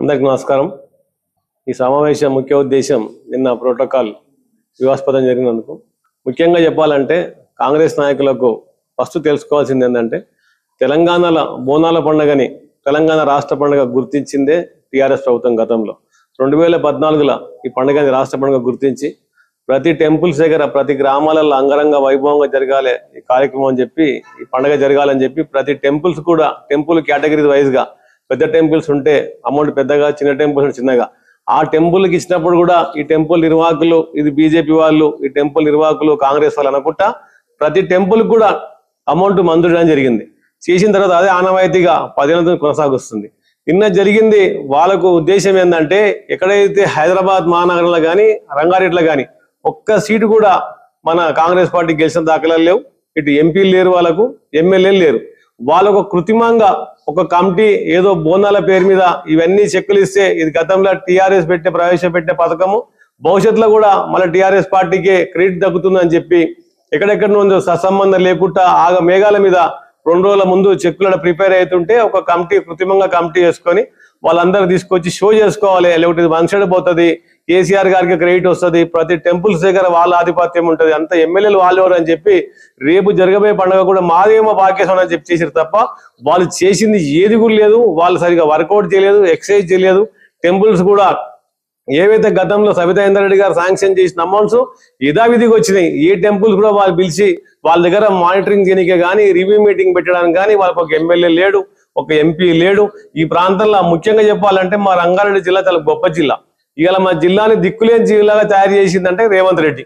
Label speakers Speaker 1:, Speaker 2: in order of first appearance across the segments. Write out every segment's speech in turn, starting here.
Speaker 1: అందరికి నమస్కారం। ఈ సమావేశం ముఖ్య ఉద్దేశం నిన్న ప్రోటోకాల్ వివాదాస్పదం జరిగినందుకు ముఖ్యంగా చెప్పాలంటే కాంగ్రెస్ నాయకులకు ఫస్ట్ తెలుసుకోవాల్సింది ఏంటంటే తెలంగాణలో బోనాల పండుగని తెలంగాణ రాష్ట్ర పండుగ గుర్తించిందే టీఆర్ఎస్ ప్రభుత్వం గతంలో 2014లో ఈ పండుగని రాష్ట్ర పండుగ గుర్తించి ప్రతి టెంపుల్స్ దగ్గర ప్రతి గ్రామాలలో అంగరంగ వైభవంగా జరగాలి ఈ కార్యక్రమం అని చెప్పి ఈ పండుగ జరగాలని చెప్పి ప్రతి టెంపుల్స్ కూడా టెంపుల్ కేటగిరీ వైజ్ గా పెద్ద టెంపుల్స్ ఉంటే అమౌంట్ పెద్దగా చిన్న టెంపుల్స్ చిన్నగా ఆ టెంపుల్కి ఇచ్చినప్పుడు కూడా ఈ టెంపుల్ నిర్వాహకులు ఇది బీజేపీ వాళ్ళు ఈ టెంపుల్ నిర్వాహకులు కాంగ్రెస్ వాళ్ళు అనుకుంటా ప్రతి టెంపుల్ కూడా అమౌంట్ మంజూరు చేయడం జరిగింది। చేసిన తర్వాత అదే ఆనవాయితీగా 10 ఏళ్ల కొనసాగుతుంది। నిన్న జరిగింది వాళ్ళకు ఉద్దేశం ఏంటంటే ఎక్కడైతే హైదరాబాద్ మహానగరంలో కానీ రంగారెడ్డిలో కానీ ఒక్క సీటు కూడా మన కాంగ్రెస్ పార్టీ గెలిచిన దాఖలాలు లేవు। ఇటు ఎంపీలు లేరు, వాళ్ళకు ఎమ్మెల్యేలు లేరు। వాళ్ళకు కృత్రిమంగా ఒక కమిటీ ఏదో బోనాల పేరు మీద ఇవన్నీ చెక్కులు ఇస్తే ఇది గతంలో టీఆర్ఎస్ ప్రవేశపెట్టే పథకము భవిష్యత్తులో కూడా మళ్ళీ టీఆర్ఎస్ పార్టీకే క్రెడిట్ దక్కుతుందని చెప్పి ఎక్కడెక్కడ నుండి సత్సంబంధం లేకుండా ఆగ మేఘాల మీద 2 రోజుల ముందు చెక్కులు ప్రిపేర్ అవుతుంటే ఒక కమిటీ కృత్రిమంగా కమిటీ చేసుకొని వాళ్ళందరూ తీసుకొచ్చి షో చేసుకోవాలి, లేకపోతే వన్ సైడ్ పోతుంది, కేసీఆర్ గారికి క్రెడిట్ వస్తుంది, ప్రతి టెంపుల్స్ దగ్గర వాళ్ళ ఆధిపత్యం ఉంటుంది, అంత ఎమ్మెల్యేలు వాళ్ళు అని చెప్పి రేపు జరగబోయే పండుగ కూడా మాదేమో భాగ్యసం అని చెప్పి చేసారు తప్ప వాళ్ళు చేసింది ఏది కూడా లేదు। వాళ్ళు సరిగా వర్కౌట్ చేయలేదు, ఎక్సర్సైజ్ చేయలేదు। టెంపుల్స్ కూడా ఏవైతే గతంలో సబితా ఇంద్రారెడ్డి గారు శాంక్షన్ చేసిన అమౌంట్స్ యథావిధిగా వచ్చినాయి। ఏ టెంపుల్స్ కూడా వాళ్ళు పిలిచి వాళ్ళ దగ్గర మానిటరింగ్ చేయడానికి కానీ రివ్యూ మీటింగ్ పెట్టడానికి కానీ వాళ్ళకి ఒక ఎమ్మెల్యే లేడు, ఒక ఎంపీ లేడు। ఈ ప్రాంతంలో ముఖ్యంగా చెప్పాలంటే మా రంగారెడ్డి జిల్లా చాలా గొప్ప జిల్లా। ఇవాళ మా జిల్లాని దిక్కులేని జిల్లాగా తయారు చేసిందంటే రేవంత్ రెడ్డి।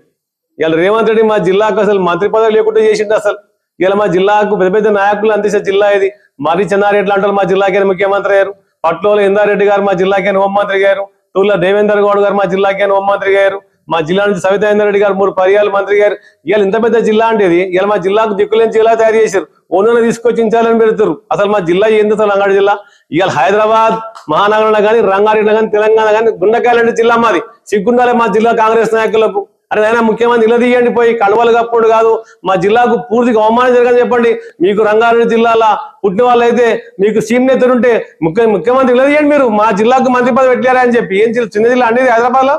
Speaker 1: ఇవాళ రేవంత్ రెడ్డి మా జిల్లాకు అసలు మంత్రి పదవి లేకుండా చేసిండు। అసలు ఇవాళ మా జిల్లాకు పెద్ద పెద్ద నాయకులు అందించే జిల్లా ఇది। మరి చెన్నారెడ్డి అంటారు మా జిల్లాకి ముఖ్యమంత్రి గారు, పట్లోల ఇందారెడ్డి గారు మా జిల్లాకి హోంమంత్రి గారు, తూర్ల దేవేందర్ గౌడ్ గారు మా జిల్లాకి హోంమంత్రి గారు, మా జిల్లా నుంచి సవితా ఇంద్రారెడ్డి గారు 3 పర్యాలు మంత్రి గారు। ఇవాళ ఇంత పెద్ద జిల్లా అంటే ఇవాళ మా జిల్లాకు దిక్కులేని జిల్లా తయారు చేశారు, ఓనర్ని తీసుకొచ్చి ఇంచాలని పెడతారు। అసలు మా జిల్లా ఏంది అసలు రంగారెడ్డి జిల్లా? ఇవాళ హైదరాబాద్ మహానగరంలో కానీ రంగారెడ్డిలో కానీ తెలంగాణ కానీ గుండెకాయలంటే జిల్లా మాది। సిగ్గుండాలి మా జిల్లా కాంగ్రెస్ నాయకులకు। అరే ఆయన ముఖ్యమంత్రి ఇలా తీయండి, పోయి కడవలు కప్పుడు కాదు మా జిల్లాకు పూర్తిగా అవమానం జరగని చెప్పండి। మీకు రంగారెడ్డి జిల్లాలో పుట్టిన వాళ్ళు అయితే మీకు సీఎం నేతలు ఉంటే ముఖ్యమంత్రి ఇలా తీయండి, మీరు మా జిల్లాకు మంత్రి పదవి పెట్టారా అని చెప్పి। ఏం చిన్న జిల్లా అనేది హైదరాబాద్ లో?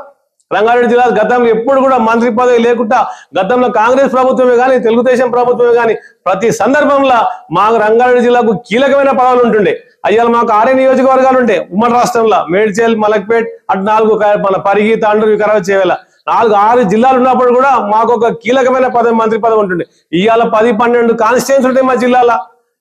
Speaker 1: రంగారెడ్డి జిల్లా గతంలో ఎప్పుడు కూడా మంత్రి పదవి లేకుండా గతంలో కాంగ్రెస్ ప్రభుత్వమే కానీ తెలుగుదేశం ప్రభుత్వమే కానీ ప్రతి సందర్భంలో మాకు రంగారెడ్డి జిల్లాకు కీలకమైన పదవులు ఉంటుండే। అయ్యాల మాకు 6 నియోజకవర్గాలు ఉండే ఉమ్మడి రాష్ట్రంలో, మేడ్చల్, మలక్పేట్, అటు 4 మన పరిగి, తాండూరు, వికారాబాద్, చేవేల 4-6 జిల్లాలు ఉన్నప్పుడు కూడా మాకు ఒక కీలకమైన మంత్రి పదవి ఉంటుండే। ఇవాళ 10-12 కాన్స్టిట్యూన్సీ ఉంటాయి మా జిల్లాలో।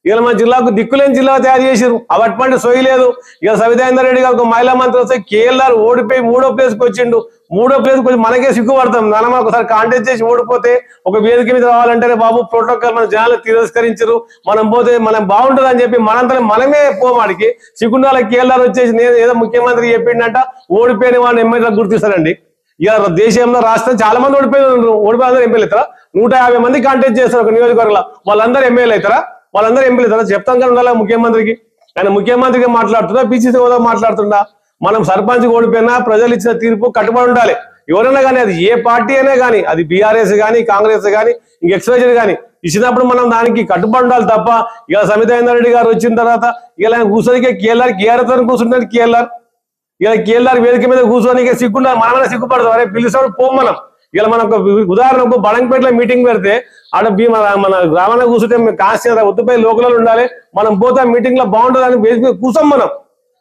Speaker 1: ఇవాళ మా జిల్లాకు దిక్కులేని జిల్లా తయారు చేశారు, అటువంటి సోయి లేదు। ఇక సవితా ఇంద్రారెడ్డి గారు ఒక మహిళా మంత్రి వస్తే కేఎల్ఆర్ ఓడిపోయి 3వ ప్లేస్కి వచ్చిండు, 3వ ప్లేస్కి వచ్చి మనకే సిగ్గుపడతాం। నాన్న ఒకసారి కాంటెస్ట్ చేసి ఓడిపోతే ఒక వేదిక మీద రావాలంటేనే బాబు ప్రోటోకాల్ మన జనాలు తిరస్కరించరు, మనం పోతే మనం బాగుంటుంది అని చెప్పి మనంతా మనమే పోమాడికి సిగ్గుండాల కేఎల్ఆర్ వచ్చేసి నేను ఏదో ముఖ్యమంత్రి చెప్పిండంట ఓడిపోయిన వాళ్ళని ఎమ్మెల్యేలకు గుర్తిస్తారండి। ఇక దేశంలో రాష్ట్రం చాలా మంది ఓడిపోయిన ఎమ్మెల్యే అవుతారా? 150 మంది కాంటెస్ట్ చేస్తారు ఒక నియోజకవర్గంలో, వాళ్ళందరూ ఎమ్మెల్యే అవుతారా? వాళ్ళందరూ ఎంపీలు అవుతారా? చెప్తాం కానీ ఉండాలి ముఖ్యమంత్రికి। ఆయన ముఖ్యమంత్రిగా మాట్లాడుతుందా, పిసిసి హోదా మాట్లాడుతుందా? మనం సర్పంచ్ ఓడిపోయినా ప్రజలు ఇచ్చిన తీర్పు కట్టుబడి ఉండాలి। ఎవరైనా కానీ అది ఏ పార్టీ అయినా కానీ, అది బీఆర్ఎస్ కానీ కాంగ్రెస్ కానీ ఇంక ఎక్స్వైజెడ్ కానీ ఇచ్చినప్పుడు మనం దానికి కట్టుబడి ఉండాలి తప్ప ఇలా సమితా ఇంద్రారెడ్డి గారు వచ్చిన తర్వాత ఇలా కూర్చొనికే కేఆర్తో కూర్చుంటాడు కేఎల్ఆర్। ఇలా కేఎల్ఆర్ వేదిక మీద కూర్చొని సిగ్గుండా మనమైనా సిగ్గుపడతాం, అరే పిలిచాడు పో మనం। ఇలా మనం ఒక ఉదాహరణకు బడంపేటలో మీటింగ్ పెడితే ఆడ మన గ్రామాన్ని కూర్చుంటే కాస్త ఒత్తుపై లోకల్ ఉండాలి, మనం పోతే మీటింగ్ లో బాగుంటుంది అని వేదిక కూర్చోం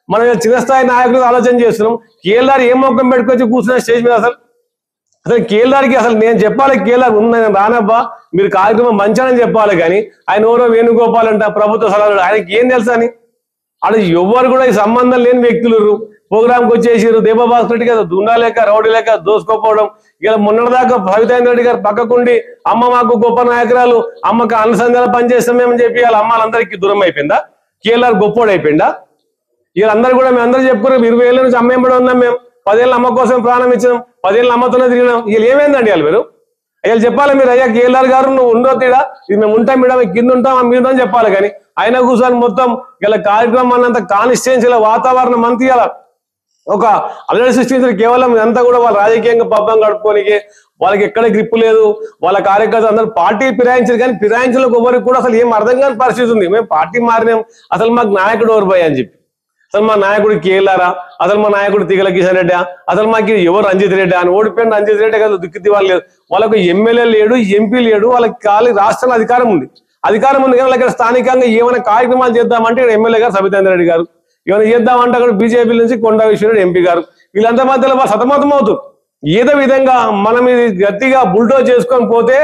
Speaker 1: మనం చిన్నస్థాయి నాయకులు ఆలోచన చేస్తున్నాం। కేఎల్ఆర్ ఏం మొక్కం పెట్టుకొచ్చి కూర్చున్న స్టేజ్ మీద అసలు కేఎల్ఆర్కి అసలు నేను చెప్పాలి కేఎల్ఆర్ ఉందని రానబ్బా మీరు కార్యక్రమం మంచానని చెప్పాలి, కానీ ఆయన ఎవరో వేణుగోపాల్ అంట ప్రభుత్వ సలహాలు, ఆయనకి ఏం తెలుసు అని అక్కడ ఎవ్వరు కూడా ఈ సంబంధం లేని వ్యక్తులు ప్రోగ్రామ్కి వచ్చేసారు। దేవభాస్కర్ రెడ్డి గారు దుండా లేక రౌడీ లేక దోసుకోపోవడం, ఇలా మొన్నటిదాకా సవితా ఇంద్రారెడ్డి గారు పక్కకుండి అమ్మ మాకు గొప్ప నాయకురాలు, అమ్మకు అనుసంధానం పనిచేస్తామేమని చెప్పి వాళ్ళ అమ్మాలందరికీ దూరం అయిపోయిందా? కేఎల్ఆర్ గొప్పోడు అయిపోయిందా? వీళ్ళందరూ కూడా మేము అందరూ చెప్పుకున్నాం 20 ఏళ్ళ నుంచి అమ్మేంబడి ఉన్నాం, మేము 10 ఏళ్ళ అమ్మ కోసం ప్రాణం ఇచ్చినాం, 10 ఏళ్ళ అమ్మతోనే తిరిగినాం। వీళ్ళు ఏమైందండి వాళ్ళు మీరు అయ్యా చెప్పాలి మీరు, అయ్యా కేఎల్ఆర్ గారు నువ్వు ఉండో తీడా ఇది మేము ఉంటాం మేడం కింద ఉంటాం మీద అని చెప్పాలి, కానీ ఆయన కూర్చొని మొత్తం ఇలా కార్యక్రమం అన్నంత కాన్స్టిట్యుయెన్సీల వాతావరణం అంతా ఇలా ఒక అల్లరి సృష్టించారు। కేవలం ఇదంతా కూడా వాళ్ళ రాజకీయంగా పబ్బం గడుపుకోనికి, వాళ్ళకి ఎక్కడ గ్రిప్పు లేదు, వాళ్ళ కార్యకర్తలు అందరూ పార్టీ ఫిరాయించారు, కానీ ఫిరాయించలకు ఎవరికి కూడా అసలు ఏం అర్థం కాని పరిస్థితి ఉంది। మేము పార్టీ మారినాం, అసలు మాకు నాయకుడు ఎవరు భయ అని చెప్పి అసలు మా నాయకుడు కేఎల్ఆరా, అసలు మా నాయకుడు తిగల కిషన్ రెడ్డి, అసలు మాకు ఎవరు రంజిత్ రెడ్డి అని ఓడిపోయిన రంజిత్ రెడ్డి కదా దిక్కు వాళ్ళు లేదు. వాళ్ళకు ఎమ్మెల్యే లేడు, ఎంపీ లేడు, వాళ్ళకి ఖాళీ రాష్ట్రంలో అధికారం ఉంది కానీ వాళ్ళకి స్థానికంగా ఏమైనా కార్యక్రమాలు చేద్దామంటే ఎమ్మెల్యే గారు సబితేంద్ర రెడ్డి గారు, ఏమైనా చేద్దామంటే అక్కడ బీజేపీ నుంచి కొండా విశ్వరెడ్డి ఎంపీ గారు, వీళ్ళంతా మధ్యలో సతమతం అవుతారు. ఏదో విధంగా మనం ఇది గట్టిగా బుల్డోజ్ చేసుకొని పోతే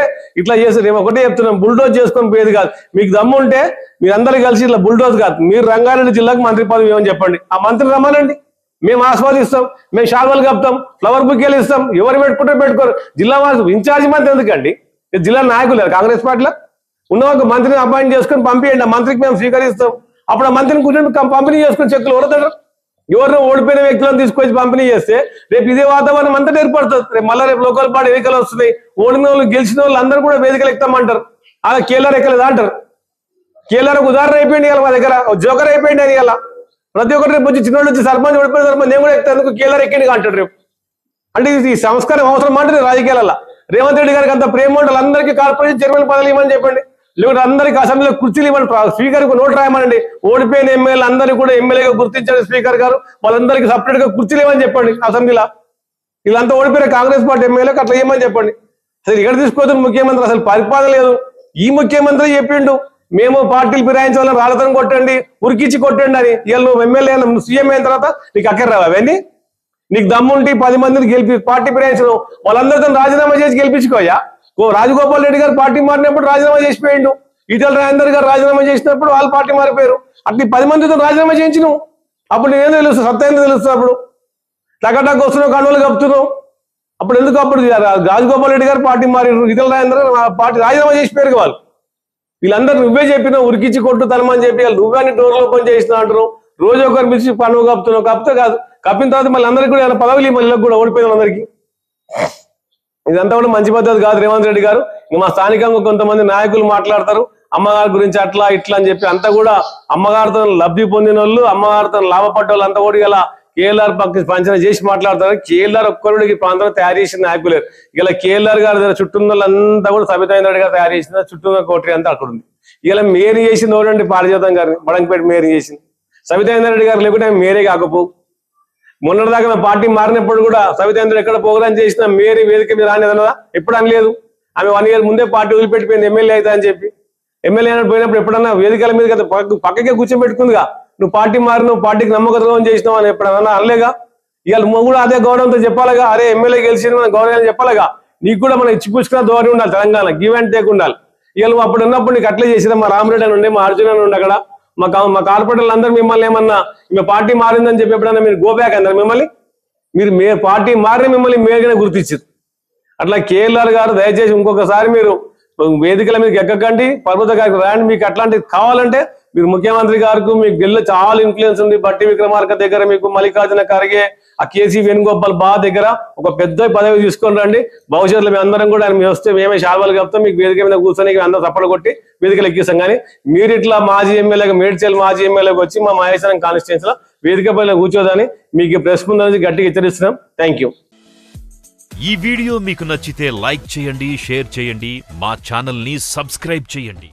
Speaker 1: ఇట్లా చేస్తారు. మేము ఒకటే చెప్తున్నాం, బుల్డోజ్ చేసుకొని పోయేది కాదు. మీకు దమ్ము ఉంటే మీరందరూ కలిసి ఇట్లా బుల్డోజ్ కాదు, మీరు రంగారెడ్డి జిల్లాకు మంత్రి పదవి ఏమని చెప్పండి, ఆ మంత్రిని రమ్మనండి, మేము ఆస్వాదిస్తాం, మేము షాల్వాలు కప్తాం, ఫ్లవర్ బుకేలు ఇస్తాం, ఎవరు పెట్టుకుంటే పెట్టుకోరు. జిల్లా వాసు ఇన్ఛార్జి మంత్రి ఎందుకండి, జిల్లా నాయకులు కాంగ్రెస్ పార్టీలో ఉన్న ఒక మంత్రిని అపాయింట్ చేసుకొని పంపించండి, ఆ మంత్రికి మేము స్వీకరిస్తాం. అప్పుడు ఆ మంత్రిని కూర్చొని పంపిణీ చేసుకుని చెక్కులు ఓడతాడు. ఎవరినో ఓడిపోయిన వ్యక్తులను తీసుకొచ్చి పంపిణీ చేస్తే రేపు ఇదే వాతావరణం అంతా ఏర్పడుతుంది. రేపు లోకల్ పార్టీ ఎన్నికలు వస్తున్నాయి, ఓడిన వాళ్ళు గెలిచిన వాళ్ళు అందరూ కూడా వేదికలు ఎక్కుతామంటారు. అలా కేఎల్ఆర్ ఎక్కలేదా అంటారు. కేఎల్ఆర్ ఒక ఉదాహరణ అయిపోయింది, ఇలా మా దగ్గర జోకర్ అయిపోయింది. అని ఇలా ప్రతి ఒక్కరు రేపు వచ్చి చిన్నోళ్ళు వచ్చి సర్పంచ్ ఓడిపోయిన సర్పంచ్ నేను కూడా ఎక్కుతాను, కేఎల్ఆర్ ఎక్కింది అంటాడు రేపు. అంటే ఈ సంస్కారం అవసరం అంటే రాజకీయాలలో రేవంత్ రెడ్డి గారికి అంత ప్రేమ ఉండాలి, అందరికీ కార్పొరేషన్ చైర్మన్ పదవులు ఇవ్వమని చెప్పండి, లేకుంటే అందరికి అసెంబ్లీలో కుర్చీలు ఇవ్వండి, స్పీకర్కు నోటు రాయమనండి. ఓడిపోయిన ఎమ్మెల్యేలు అందరూ కూడా ఎమ్మెల్యేగా గుర్తించండి స్పీకర్ గారు, వాళ్ళందరికీ సపరేట్ గా కుర్చీలు ఇవ్వమని చెప్పండి అసెంబ్లీలో. వీళ్ళంతా ఓడిపోయిన కాంగ్రెస్ పార్టీ ఎమ్మెల్యేలకు అట్లా ఇవ్వమని చెప్పండి. అసలు ఇక్కడ తీసుకోవద్దు ముఖ్యమంత్రి, అసలు పరిపాలన లేదు. ఈ ముఖ్యమంత్రి చెప్పిండు మేము పార్టీలు ఫిరాయించాలని రాళ్ళతో కొట్టండి, ఉరికిచ్చి కొట్టండి అని. ఇవాళ నువ్వు ఎమ్మెల్యే నువ్వు సీఎం అయిన తర్వాత నీకు అక్కర రావు అవన్నీ. నీకు దమ్ముంటి 10 మందిని గెలిపి పార్టీ ఫిరాయించడం, వాళ్ళందరితో రాజీనామా చేసి గెలిపించుకోయా. రాజగోపాల్ రెడ్డి గారు పార్టీ మారినప్పుడు రాజీనామా చేసిపోయిండు, ఈటెల రాజేందర్ గారు రాజీనామా చేసినప్పుడు వాళ్ళు పార్టీ మారిపోయారు. అట్లా 10 మందితో రాజీనామా చేయించి నువ్వు అప్పుడు నేనేం తెలుసు, సత్తా ఏందో తెలుస్తుంది. అప్పుడు టకటక్ వస్తున్నావు, కన్నులు కప్పుతున్నావు. అప్పుడు ఎందుకు అప్పుడు రాజగోపాల్ రెడ్డి గారు పార్టీ మారారు, ఈటెల రాజేందర్ పార్టీ రాజీనామా చేసిపోయారు వాళ్ళు. వీళ్ళందరూ నువ్వే చెప్పినావు ఉరికిచ్చి కొట్టు తనమని చెప్పి, వాళ్ళు నువ్వే డోర్లు ఓపెన్ చేసిన అంటారు. రోజు ఒకరు పిలిచి పనులు కప్పుతున్నావు, కప్పితే కాదు, కప్పిన తర్వాత మళ్ళీ అందరికీ కూడా పదవులు మళ్ళీ కూడా ఓడిపోయిన అందరికీ. ఇదంతా కూడా మంచి పద్ధతి కాదు రేవంత్ రెడ్డి గారు. మా స్థానికంగా కొంతమంది నాయకులు మాట్లాడతారు అమ్మగారి గురించి అట్లా ఇట్లా అని చెప్పి, అంతా కూడా అమ్మగారితో లబ్ధి పొందిన వాళ్ళు, అమ్మగారితో లాభపడ్డ వాళ్ళు అంతా కూడా ఇలా కేఎల్ఆర్ పక్క పంచన చేసి మాట్లాడతారు. కేఎల్ఆర్ ఒక్కరుడికి ప్రాంతంలో తయారు చేసిన నాయకులు ఇలా కేఎల్ఆర్ గారు చుట్టూన్న వాళ్ళంతా కూడా సబితేంద్ర రెడ్డి గారు తయారు చేసిన చుట్టూన్న కోటరీ అంతా అక్కడ ఉంది. ఇలా మేరీ చేసింది ఎవరండి, పారిజాతం గారిని బడంగపేట మేరీ చేసింది సబితేంద్ర రెడ్డి గారు, లేకుంటే మేరే కాకపో. మొన్నటిదాకా మేము పార్టీ మారినప్పుడు కూడా సబితేంద్ర ఎక్కడ ప్రోగ్రాం చేసినా మేరీ వేదిక మీద రానిదన్నదా, ఎప్పుడు అనలేదు. ఆమె 1 year ముందే పార్టీ వదిలిపెట్టిపోయింది ఎమ్మెల్యే అవుతా అని చెప్పి. ఎమ్మెల్యే పోయినప్పుడు ఎప్పుడన్నా వేదికల మీద కదా పక్కకే కూర్చోబెట్టుకుందిగా, నువ్వు పార్టీ మారి నువ్వు పార్టీకి నమ్మకద్రోహం చేసినావు అని ఎప్పుడన్నా అనలేగా. ఇవాళ నువ్వు కూడా అదే గౌరవంతో చెప్పాలిగా, అరే ఎమ్మెల్యే గెలిచింది మన గౌరవం చెప్పాలిగా. నీకు కూడా మనం ఇచ్చిపుచ్చుకున్న ధోరణి ఉండాలి, తెలంగాణ గివ్ అండ్ టేక్ ఉండాలి. ఇవాళ నువ్వు అప్పుడు ఉన్నప్పుడు నీకు అట్లే చేసినా, మా రామరెడ్డి అని ఉండే, మా అర్జున్ అని ఉండే, అక్కడ మా కార్పొరేటర్లు అందరూ మిమ్మల్ని ఏమన్నా మీ పార్టీ మారిందని చెప్పి ఎప్పుడన్నా మీరు గోబ్యాక్ అందరు మిమ్మల్ని, మీరు పార్టీ మారిన మిమ్మల్ని మేలుగానే గుర్తించారు. అట్లా కేఎల్ఆర్ గారు దయచేసి ఇంకొకసారి మీరు వేదికల మీకు ఎక్కకండి, పర్వత గారికి రాండి. మీకు అట్లాంటివి కావాలంటే మీరు ముఖ్యమంత్రి గారికి మీకు గిల్ల చాలా ఇన్ఫ్లుయెన్స్ ఉంది. బట్టి విక్రమార్క దగ్గర, మీకు మల్లికార్జున ఖర్గే, ఆ కేసీ వేణుగోపాల్ దగ్గర ఒక పెద్ద పదవి తీసుకొని రండి. భవిష్యత్తులో మేము అందరం కూడా మేము వస్తే మేమే శాల్వాలు కప్తాం, మీకు వేదిక మీద కూర్చొని అందరూ చప్పలు కొట్టి వేదికలు ఎక్కిస్తాం. కానీ మీరు ఇట్లా మాజీ ఎమ్మెల్యేగా, మేడ్చల్ మాజీ ఎమ్మెల్యేగా వచ్చి మా మహేశ్వరం కాన్స్టిట్యున్సీలో వేదిక పైన కూర్చోదని మీకు ప్రెస్ ముందు గట్టిగా హెచ్చరిస్తున్నాం. Thank you.
Speaker 2: ఈ వీడియో మీకు నచ్చితే లైక్ చేయండి, షేర్ చేయండి, మా ఛానల్ ని సబ్స్క్రైబ్ చేయండి.